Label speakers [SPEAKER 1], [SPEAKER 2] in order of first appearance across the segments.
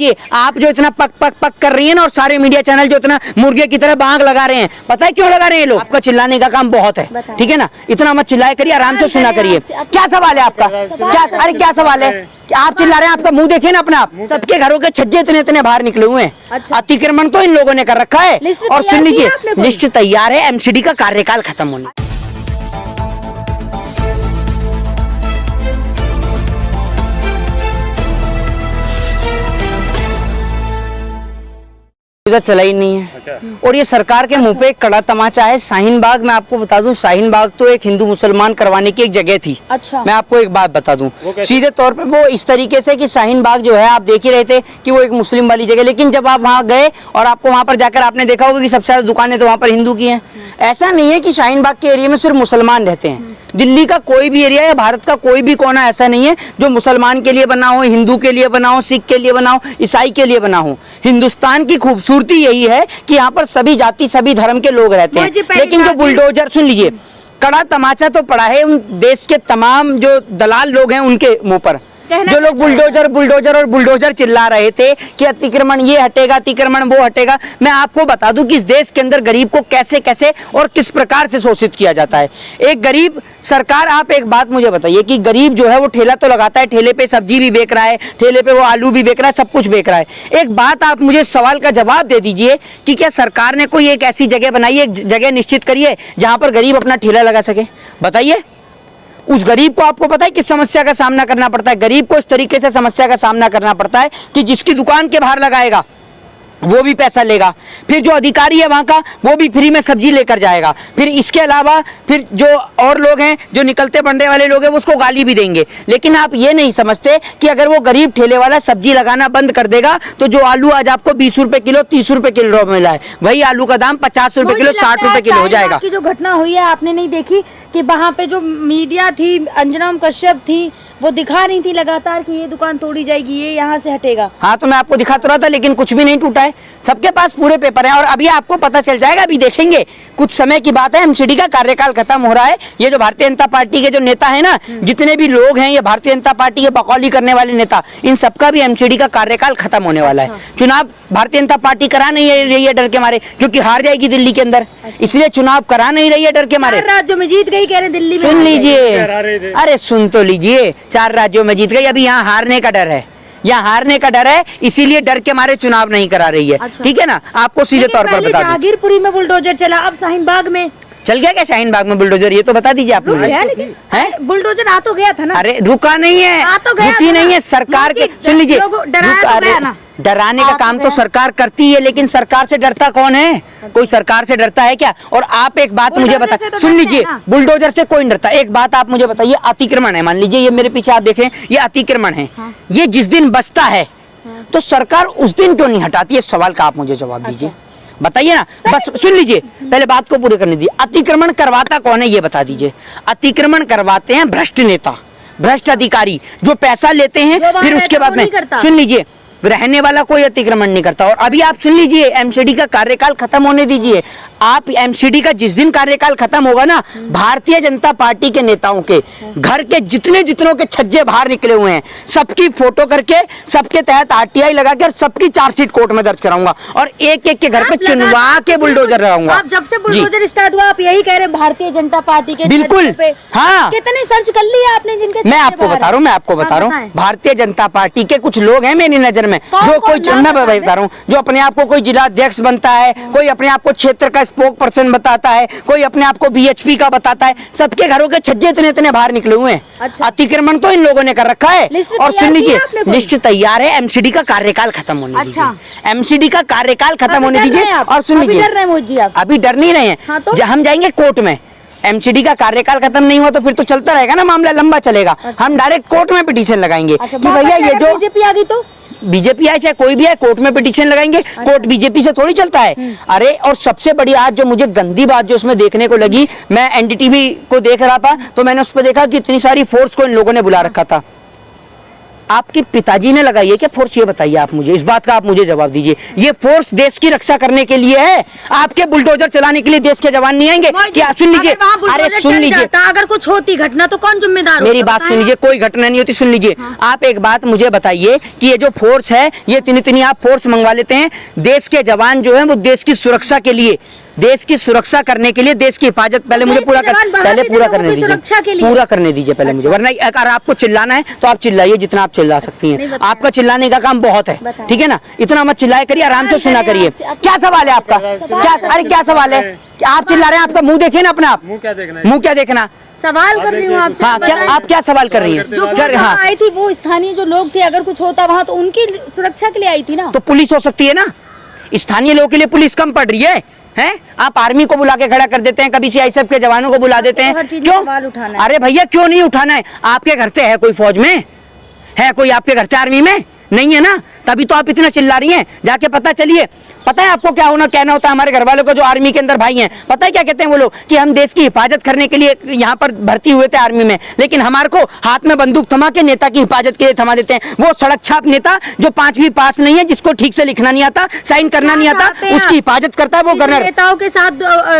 [SPEAKER 1] ये आप जो इतना पक पक पक कर रही है ना, और सारे मीडिया चैनल जो इतना मुर्गे की तरह बांग लगा रहे हैं, पता है क्यों लगा रहे हैं लोग? आपका चिल्लाने का काम बहुत है, ठीक है ना? इतना मत चिल्लाया करिए, आराम से सुना करिए। क्या सवाल है आपका? क्या, अरे क्या सवाल है? आप चिल्ला रहे हैं, आपका मुंह देखिए ना अपना आप। सबके घरों के छज्जे इतने इतने बाहर निकले हुए हैं। अच्छा। अतिक्रमण तो इन लोगों ने कर रखा है। और सुन लीजिए, लिस्ट तैयार है, एमसीडी का कार्यकाल खत्म होने। चला ही नहीं है। अच्छा। और ये सरकार के मुंह पे एक कड़ा तमाचा है। शाहीन बाग, मैं आपको बता दूं, शाहीन बाग तो एक हिंदू मुसलमान करवाने की एक जगह थी। अच्छा। मैं आपको एक बात बता दूं, सीधे तौर पे वो इस तरीके से कि शाहीन बाग जो है, आप देख ही रहे थे कि वो एक मुस्लिम वाली जगह, लेकिन जब आप वहाँ गए और आपको वहाँ पर जाकर आपने देखा होगा कि सबसे ज्यादा दुकानें तो वहाँ पर हिंदू की हैं। ऐसा नहीं है कि शाहीन बाग के एरिया में सिर्फ मुसलमान रहते हैं। दिल्ली का कोई भी एरिया या भारत का कोई भी कोना ऐसा नहीं है जो मुसलमान के लिए बना हो, हिंदू के लिए बना हो, सिख के लिए बना हो, ईसाई के लिए बना हो। हिंदुस्तान की खूबसूरती यही है कि यहाँ पर सभी जाति सभी धर्म के लोग रहते हैं। लेकिन जो बुलडोजर, सुन लीजिए, कड़ा तमाचा तो पड़ा है उन देश के तमाम जो दलाल लोग हैं उनके मुंह पर। जो लोग बुलडोजर बुलडोजर और बुलडोजर चिल्ला रहे थे कि अतिक्रमण ये हटेगा, अतिक्रमण वो हटेगा, मैं आपको बता दूं कि इस देश के अंदर गरीब को कैसे कैसे और किस प्रकार से शोषित किया जाता है। एक गरीब सरकार, आप एक बात मुझे बताइए कि गरीब जो है वो ठेला तो लगाता है, ठेले पे सब्जी भी बेच रहा है, ठेले पे वो आलू भी बेच रहा है, सब कुछ बेच रहा है। एक बात आप मुझे सवाल का जवाब दे दीजिए कि क्या सरकार ने कोई एक ऐसी जगह बनाई है, एक जगह निश्चित करी है जहां पर गरीब अपना ठेला लगा सके? बताइए। उस गरीब को आपको पता है किस समस्या का सामना करना पड़ता है? गरीब को इस तरीके से समस्या का सामना करना पड़ता है कि जिसकी दुकान के बाहर लगाएगा वो भी पैसा लेगा, फिर जो अधिकारी है वहां का वो भी फ्री में सब्जी लेकर जाएगा, फिर इसके अलावा फिर जो और लोग हैं जो निकलते बढ़ने वाले लोग हैं उसको गाली भी देंगे। लेकिन आप ये नहीं समझते कि अगर वो गरीब ठेले वाला सब्जी लगाना बंद कर देगा तो जो आलू आज आपको 20 रुपए किलो 30 रुपए किलो मिला है, वही आलू का दाम 50 रुपए किलो 60 रुपए किलो हो जाएगा।
[SPEAKER 2] की जो घटना हुई है आपने नहीं देखी कि वहाँ पे जो मीडिया थी, अंजना कश्यप थी, वो दिखा रही थी लगातार कि ये दुकान तोड़ी जाएगी, ये यहाँ से हटेगा। हाँ, तो मैं आपको दिखा तो रहा था, लेकिन कुछ भी नहीं टूटा है। सबके पास पूरे पेपर हैं और अभी आपको पता चल जाएगा, अभी देखेंगे, कुछ समय की बात है। एमसीडी का कार्यकाल खत्म हो रहा है। ये जो भारतीय जनता पार्टी के जो नेता है ना, जितने भी लोग हैं, ये भारतीय जनता पार्टी के बकौली करने वाले नेता, इन सबका भी एमसीडी का कार्यकाल खत्म होने वाला है। चुनाव भारतीय जनता पार्टी करा नहीं रही है डर के मारे, क्योंकि हार जाएगी दिल्ली के अंदर, इसलिए चुनाव करा नहीं रही है डर के मारे। राज्यों में जीत गई, कह रहे दिल्ली में।
[SPEAKER 1] सुन लीजिए, अरे सुन तो लीजिए, 4 राज्यों में जीत गई। अभी यहाँ हारने का डर है, यहाँ हारने का डर है, इसीलिए डर के मारे चुनाव नहीं करा रही है। अच्छा। ठीक है ना? आपको सीधे तौर पर बता दूं,
[SPEAKER 2] जहांगीरपुरी में बुलडोजर चला, अब शाहीन बाग में
[SPEAKER 1] चल गया क्या? शाहीन बाग में बुलडोजर, ये तो बता दीजिए आप मुझे।
[SPEAKER 2] बुलडोजर आ तो गया था ना?
[SPEAKER 1] अरे रुका नहीं है, रुकी नहीं है सरकार के। सुन लीजिए, डराने का काम तो सरकार करती है, लेकिन सरकार से डरता कौन है? कोई सरकार से डरता है क्या? और आप एक बात मुझे बता, सुन लीजिए, बुलडोजर से कोई नहीं डरता। एक बात आप मुझे बताइए, अतिक्रमण है, मान लीजिए ये मेरे पीछे आप देखें, ये अतिक्रमण है, ये जिस दिन बचता है तो सरकार उस दिन क्यों नहीं हटाती है? सवाल का आप मुझे जवाब दीजिए, बताइए ना। बस सुन लीजिए, पहले बात को पूरी करने दीजिए। अतिक्रमण करवाता कौन है ये बता दीजिए। अतिक्रमण करवाते हैं भ्रष्ट नेता, भ्रष्ट अधिकारी जो पैसा लेते हैं, फिर उसके बाद में सुन लीजिए, रहने वाला कोई अतिक्रमण नहीं करता। और अभी आप सुन लीजिए, एमसीडी का कार्यकाल खत्म होने दीजिए। आप एमसीडी का जिस दिन कार्यकाल खत्म होगा ना, भारतीय जनता पार्टी के नेताओं के घर के जितनों के छज्जे बाहर निकले हुए हैं, सबकी फोटो करके, सबके तहत आरटीआई लगा के और सबकी चार्जशीट कोर्ट में दर्ज कराऊंगा और एक एक के घर पे चुनवा के बुलडोजर लगाऊंगा।
[SPEAKER 2] आप जब से बुलडोजर स्टार्ट हुआ आप यही कह रहे भारतीय जनता पार्टी के?
[SPEAKER 1] बिल्कुल, हाँ।
[SPEAKER 2] कितने सर्च कर लिया आपने जिनके?
[SPEAKER 1] मैं आपको बता रहा हूँ, भारतीय जनता पार्टी के कुछ लोग हैं मेरी नजर में, जो कोई मैं बता रहा हूँ, जो अपने आप को कोई जिला अध्यक्ष बनता है, कोई अपने आप को क्षेत्र का स्पोक पर्सन बताता है, कोई अपने आप को बीएचपी का बताता है, सबके घरों के छज्जे इतने बाहर निकले हुए हैं। अच्छा। अतिक्रमण तो इन लोगों ने कर रखा है। और सुन लीजिए, लिस्ट तैयार है, एमसीडी का कार्यकाल खत्म होने दीजिए। एमसीडी का कार्यकाल खत्म होने दीजिए। और सुन लीजिए, अभी डर नहीं रहे हैं, हम जाएंगे कोर्ट में। एमसीडी का कार्यकाल खत्म नहीं हुआ तो फिर तो चलता रहेगा ना, मामला लंबा चलेगा। हम डायरेक्ट कोर्ट में पिटीशन लगाएंगे कि भैया ये जो
[SPEAKER 2] बीजेपी आ गई तो
[SPEAKER 1] बीजेपी आए चाहे कोई भी है, कोर्ट में पिटीशन लगाएंगे। कोर्ट बीजेपी से थोड़ी चलता है। अरे और सबसे बड़ी आज जो मुझे गंदी बात जो उसमें देखने को लगी, मैं एनडीटीवी को देख रहा था तो मैंने उस पर देखा कि इतनी सारी फोर्स को इन लोगों ने बुला रखा था। आपके पिताजी ने लगाई है क्या फोर्स, ये बताइए आप मुझे, इस बात का आप मुझे जवाब दीजिए। ये फोर्स देश की रक्षा करने के लिए है, आपके बुलडोजर चलाने के लिए देश के जवान नहीं आएंगे क्या? सुन लीजिए, अरे सुन लीजिए,
[SPEAKER 2] अगर कुछ होती घटना तो कौन जिम्मेदार?
[SPEAKER 1] मेरी बात सुन लीजिए, कोई घटना नहीं होती, सुन लीजिए। आप एक बात मुझे बताइए कि ये जो फोर्स है, ये इतनी आप फोर्स मंगवा लेते हैं, देश के जवान जो है वो देश की सुरक्षा के लिए, देश की सुरक्षा करने के लिए, देश की हिफाजत, पहले मुझे पूरा करने दीजिए, पूरा करने दीजिए पहले मुझे, वरना अगर आपको चिल्लाना है तो आप चिल्लाइए जितना आप चिल्ला सकती हैं, आपका चिल्लाने का काम बहुत है, ठीक है ना? इतना मत चिल्लाए करिए, आराम से सुना करिए। क्या सवाल है आपका? क्या, अरे क्या सवाल है? आप चिल्ला रहे हैं, आपका मुंह देखिए ना अपना, आप मुंह क्या देखना?
[SPEAKER 2] सवाल कर रही हूँ आपसे।
[SPEAKER 1] हाँ, क्या आप क्या सवाल कर रही हैं?
[SPEAKER 2] जो आई थी वो स्थानीय जो लोग थे, अगर कुछ होता वहाँ तो उनकी सुरक्षा के लिए आई थी ना।
[SPEAKER 1] तो पुलिस हो सकती है ना, स्थानीय लोगों के लिए पुलिस कम पड़ रही है? हैं? आप आर्मी को बुला के खड़ा कर देते हैं, कभी सीआईएसएफ के जवानों को बुला देते हैं, क्यों? अरे भैया क्यों नहीं उठाना है? आपके घर से है कोई फौज में? है कोई आपके घर से आर्मी में? नहीं है ना, तभी तो आप इतना चिल्ला रही हैं। जाके पता चलिए, पता है आपको क्या होना कहना होता है हमारे घर वालों को जो आर्मी के अंदर भाई हैं, पता है क्या कहते हैं वो लोग? कि हम देश की हिफाजत करने के लिए यहाँ पर भर्ती हुए थे आर्मी में, लेकिन हमारे को हाथ में बंदूक थमा के नेता की हिफाजत के लिए थमा देते हैं। वो सड़क छाप नेता जो 5वीं पास नहीं है, जिसको ठीक से लिखना नहीं आता, साइन करना नहीं आता, उसकी हिफाजत करता है वो गवर्नर।
[SPEAKER 2] नेताओं के साथ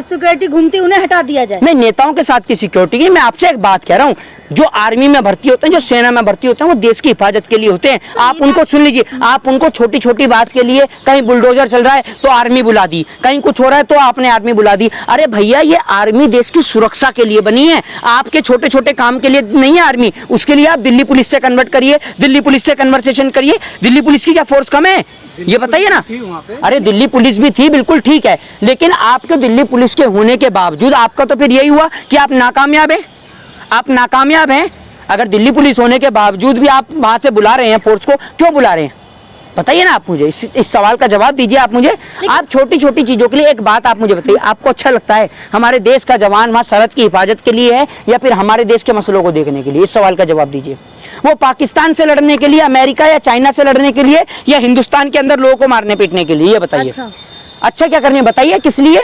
[SPEAKER 2] सिक्योरिटी घूमती, उन्हें हटा दिया जाए।
[SPEAKER 1] नहीं, नेताओं के साथ की सिक्योरिटी की मैं आपसे एक बात कह रहा हूँ, जो आर्मी में भर्ती होते हैं, जो सेना में भर्ती होते हैं, वो देश की हिफाजत के लिए होते हैं। आप उनको सुन लीजिए, आप उनको छोटी छोटी बात के लिए, कहीं बुलडोजर चल रहा है तो आर्मी बुला दी, कहीं कुछ हो रहा है तो आपने आर्मी बुला दी। अरे भैया, ये आर्मी देश की सुरक्षा के लिए बनी है, आपके छोटे छोटे काम के लिए नहीं है आर्मी। उसके लिए आप दिल्ली पुलिस से कन्वर्ट करिए, दिल्ली पुलिस से कन्वर्सेशन करिए। दिल्ली पुलिस की क्या फोर्स कम है, ये बताइए ना? अरे दिल्ली पुलिस भी थी, बिल्कुल ठीक है, लेकिन आपके दिल्ली पुलिस के होने के बावजूद आपका तो फिर यही हुआ कि आप नाकामयाब हैं, आप नाकामयाब हैं। अगर दिल्ली पुलिस होने के बावजूद भी आप वहां से बुला रहे हैं फोर्स को, क्यों बुला रहे हैं बताइए ना? आप मुझे इस सवाल का जवाब दीजिए आप मुझे। आप छोटी छोटी चीजों के लिए एक बात आप मुझे बताइए, आपको अच्छा लगता है हमारे देश का जवान वहां सरहद की हिफाजत के लिए है या फिर हमारे देश के मसलों को देखने के लिए? इस सवाल का जवाब दीजिए। वो पाकिस्तान से लड़ने के लिए, अमेरिका या चाइना से लड़ने के लिए, या हिंदुस्तान के अंदर लोगों को मारने पीटने के लिए? ये बताइए। अच्छा क्या करने बताइए, किस लिए?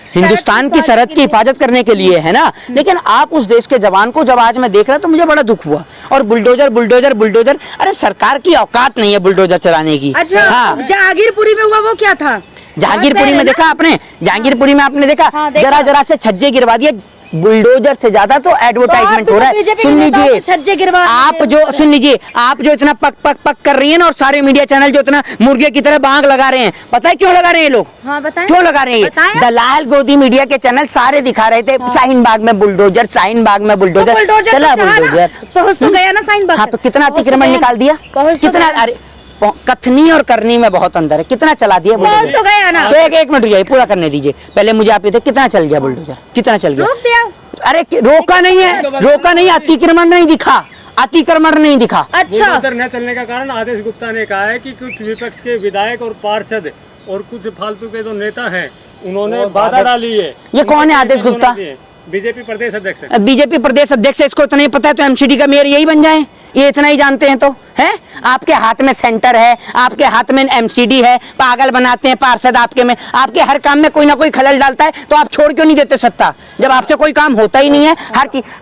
[SPEAKER 1] हिंदुस्तान की सरहद की हिफाजत करने के लिए, है ना? लेकिन आप उस देश के जवान को जब आज मैं देख रहा तो मुझे बड़ा दुख हुआ। और बुलडोजर बुलडोजर बुलडोजर, अरे सरकार की औकात नहीं है बुलडोजर चलाने की।
[SPEAKER 2] अच्छा, हाँ। जहांगीरपुरी में हुआ वो क्या था?
[SPEAKER 1] जहांगीरपुरी में देखा आपने? जहांगीरपुरी में आपने देखा? जरा जरा से छज्जे गिरवा दिए, बुलडोजर से ज्यादा तो एडवर्टाइजमेंट हो रहा है। सुन लीजिए, आप जो इतना पक पक पक कर रही है ना, और सारे मीडिया चैनल जो इतना मुर्गे की तरह बांग लगा रहे हैं, पता है क्यों लगा रहे हैं लोग?
[SPEAKER 2] हाँ,
[SPEAKER 1] क्यों लगा रहे हैं? दलाल गोदी मीडिया के चैनल सारे दिखा रहे थे शाहीन बाग में बुलडोजर, शाहीन बाग में बुलडोजर, चला बुलडोजर
[SPEAKER 2] पहुंच तो गया ना शाहीन बाग।
[SPEAKER 1] हाँ, तो कितना अतिक्रमण निकाल दिया, कितना? अरे कथनी और करनी में बहुत अंदर है। कितना चला दिया बुलडोजर?
[SPEAKER 2] तो गया ना।
[SPEAKER 1] तो एक मिनट रुकिए, पूरा करने दीजिए पहले मुझे। आप ये थे कितना चल गया बुलडोजर, कितना चल गया? अरे रोका नहीं है, रोका नहीं, अतिक्रमण नहीं दिखा, अतिक्रमण नहीं दिखा।
[SPEAKER 3] अच्छा, न चलने का कारण आदेश गुप्ता ने कहा है कि कुछ विपक्ष के विधायक और पार्षद और कुछ फालतू के जो नेता हैं, उन्होंने बाधा डाली है।
[SPEAKER 1] ये कौन है आदेश गुप्ता?
[SPEAKER 3] बीजेपी प्रदेश अध्यक्ष।
[SPEAKER 1] बीजेपी प्रदेश अध्यक्ष है, इसको इतना ही पता है तो एमसीडी का मेयर यही बन जाए, ये इतना ही जानते हैं तो है? आपके हाथ में सेंटर है, आपके हाथ में एमसीडी है, पागल बनाते हैं पार्षद आपके में, आपके हर काम में कोई ना कोई खलल डालता है, तो आप छोड़ क्यों नहीं देते सत्ता? जब आपसे कोई काम होता ही नहीं है,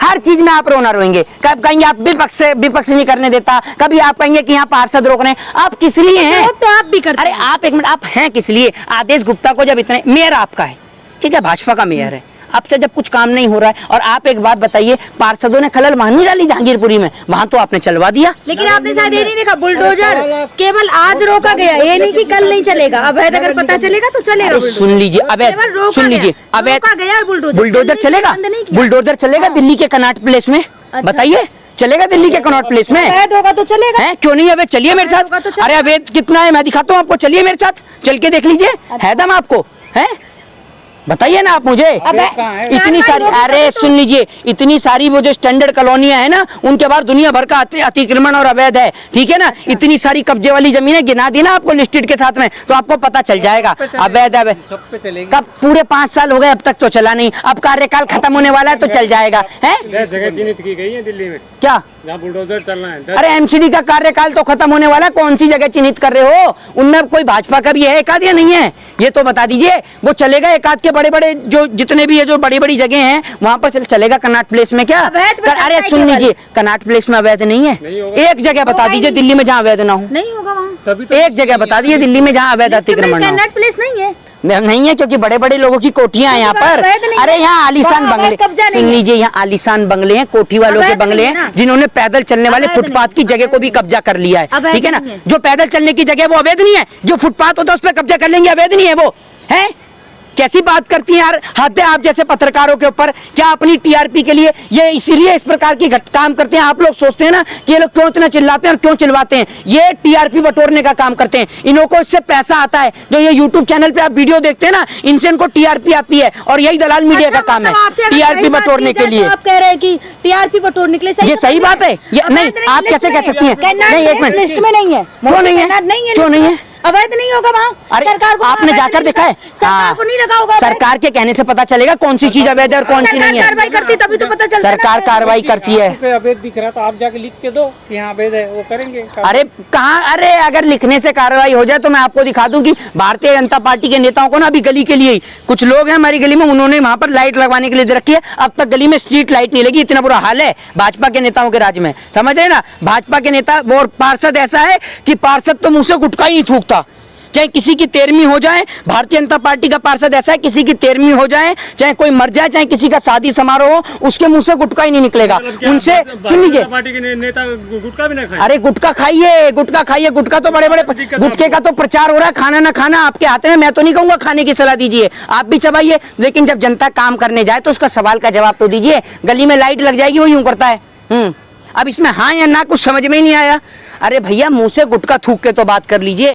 [SPEAKER 1] हर चीज में आप रोना रोएंगे। कब कहेंगे आप विपक्ष नहीं करने देता, कभी आप कहेंगे कि यहाँ पार्षद रोक रहे हैं। आप किस लिए हैं?
[SPEAKER 2] तो आप भी करते।
[SPEAKER 1] अरे आप एक मिनट, आप हैं किस लिए? आदेश गुप्ता को जब इतने, मेयर आपका है, ठीक है, भाजपा का मेयर है, आपसे जब कुछ काम नहीं हो रहा है, और आप एक बात बताइए, पार्षदों ने खलल वहां नहीं डाली जहांगीरपुरी में, वहां तो आपने चलवा दिया।
[SPEAKER 2] लेकिन आपने शायद ये नहीं देखा, बुलडोजर केवल आज रोका गया, ये नहीं कि कल नहीं चलेगा। अवैध अगर पता चलेगा तो चलेगा।
[SPEAKER 1] सुन लीजिए, अवैध सुन लीजिए, अवैध बुलडोजर चलेगा, बुलडोजर चलेगा दिल्ली के कनॉट प्लेस में? बताइए, चलेगा दिल्ली के कनॉट प्लेस में?
[SPEAKER 2] अवैध होगा तो चलेगा।
[SPEAKER 1] है क्यों नहीं? अवैध चलिए मेरे साथ। अरे अवैध कितना है मैं दिखाता हूँ आपको, चलिए मेरे साथ, चल के देख लीजिए। है दम आपको? है बताइए ना आप मुझे। इतनी सारी, अरे सुन लीजिए, इतनी सारी वो जो स्टैंडर्ड कॉलोनियां है ना, उनके बाहर दुनिया भर का अतिक्रमण और अवैध है, ठीक है ना? इतनी सारी कब्जे वाली जमीनें गिना दी ना आपको लिस्टेड के साथ में, तो आपको पता चल जाएगा। अवैध कब पूरे 5 साल हो गए, अब तक तो चला नहीं, अब कार्यकाल खत्म होने वाला है तो चल जाएगा। है
[SPEAKER 3] जगह चिन्हित की गई है दिल्ली में,
[SPEAKER 1] क्या
[SPEAKER 3] जहाँ बुलडोजर चलना है?
[SPEAKER 1] अरे एमसीडी का कार्यकाल तो खत्म होने वाला है, कौन सी जगह चिन्हित कर रहे हो? उनमें कोई भाजपा का भी है, एक आध या नहीं है? ये तो बता दीजिए। वो चलेगा एक आध के बड़े बड़े जो जितने भी है जो बड़ी बड़ी जगह हैं वहाँ पर चलेगा कनॉट प्लेस में क्या? अरे सुन लीजिए, कनॉट प्लेस में अवैध नहीं है। एक जगह बता दीजिए दिल्ली में जहाँ अवैध ना हो।
[SPEAKER 2] नहीं होगा वहाँ।
[SPEAKER 1] एक जगह बता दीजिए दिल्ली में जहाँ अवैध अतिक्रमण ना हो।
[SPEAKER 2] कनॉट प्लेस नहीं है,
[SPEAKER 1] नहीं है क्योंकि बड़े बड़े लोगों की कोठियां हैं यहाँ पर। अरे यहाँ आलीशान बंगले, सुन लीजिए, यहाँ आलीशान बंगले हैं, कोठी वालों के बंगले हैं जिन्होंने पैदल चलने वाले फुटपाथ की जगह को भी कब्जा कर लिया है, ठीक है ना। जो पैदल चलने की जगह वो अवैध नहीं है, जो फुटपाथ होता है उस पर कब्जा कर लेंगे, अवैध नहीं है वो, है? कैसी बात करती हैं यार, हद है आप जैसे पत्रकारों के ऊपर। क्या अपनी टीआरपी के लिए ये इसीलिए इस प्रकार की काम करते हैं? आप लोग सोचते हैं ना कि ये लोग क्यों इतना चिल्लाते हैं और क्यों चिल्लाते हैं? ये टीआरपी बटोरने का काम करते हैं, इन्हों को इससे पैसा आता है। जो ये यूट्यूब चैनल पे आप वीडियो देखते हैं ना, इनसे इनको टीआरपी आती है और यही दलाल मीडिया का काम है, टीआरपी बटोरने के लिए।
[SPEAKER 2] आप कह रहे हैं कि टीआरपी बटोरने के लिए,
[SPEAKER 1] ये सही बात है? नहीं, आप कैसे कह सकती हैं? नहीं, एक मिनट,
[SPEAKER 2] लिस्ट में नहीं है,
[SPEAKER 1] क्यों नहीं है? क्यों नहीं है?
[SPEAKER 2] अवैध नहीं होगा वहाँ।
[SPEAKER 1] अरे आपने जाकर देखा है?
[SPEAKER 2] सरकार को नहीं लगा होगा।
[SPEAKER 1] सरकार के कहने से पता चलेगा कौन सी चीज अवैध है और कौन सी नहीं है।
[SPEAKER 2] कार्रवाई करती तभी तो पता चलता है।
[SPEAKER 1] सरकार कार्रवाई करती है।
[SPEAKER 3] अवैध दिख रहा तो आप जाके लिख के दो कि यहाँ अवैध है, वो करेंगे।
[SPEAKER 1] अरे कहाँ, अरे अगर लिखने से कार्रवाई हो जाए तो मैं आपको दिखा दूं कि भारतीय जनता पार्टी के नेताओं को ना अभी गली के लिए ही कुछ लोग हैं हमारी गली में, उन्होंने वहां पर लाइट लगवाने के लिए दे रखी है। अब तक गली में स्ट्रीट लाइट नहीं लगी, इतना बुरा हाल है भाजपा के नेताओं के राज में, समझ रहे ना। भाजपा के नेता वो पार्षद ऐसा है कि पार्षद तो मुंह से गुटखा ही नहीं थूकता, चाहे किसी की 13वीं हो जाए। भारतीय जनता पार्टी का पार्षद ऐसा है, किसी की 13वीं हो जाए, चाहे कोई मर जाए, चाहे किसी का शादी समारोह हो, उसके मुंह से गुटखा ही नहीं निकलेगा। उनसे सुन लीजिए,
[SPEAKER 3] पार्टी के नेता गुटखा भी ना खाए।
[SPEAKER 1] अरे गुटखा खाइए, गुटखा खाइए, गुटखा तो बड़े बड़े गुटखे का तो प्रचार हो रहा है। खाना ना खाना आपके हाथ में, मैं तो नहीं कहूंगा खाने की सलाह दीजिए, आप भी चबाइए, लेकिन जब जनता काम करने जाए तो उसका सवाल का जवाब तो दीजिए। गली में लाइट लग जाएगी वो यूं करता है। अब इसमें हाँ या ना कुछ समझ में ही नहीं आया। अरे भैया मुंह से गुटखा थूक के तो बात कर लीजिए।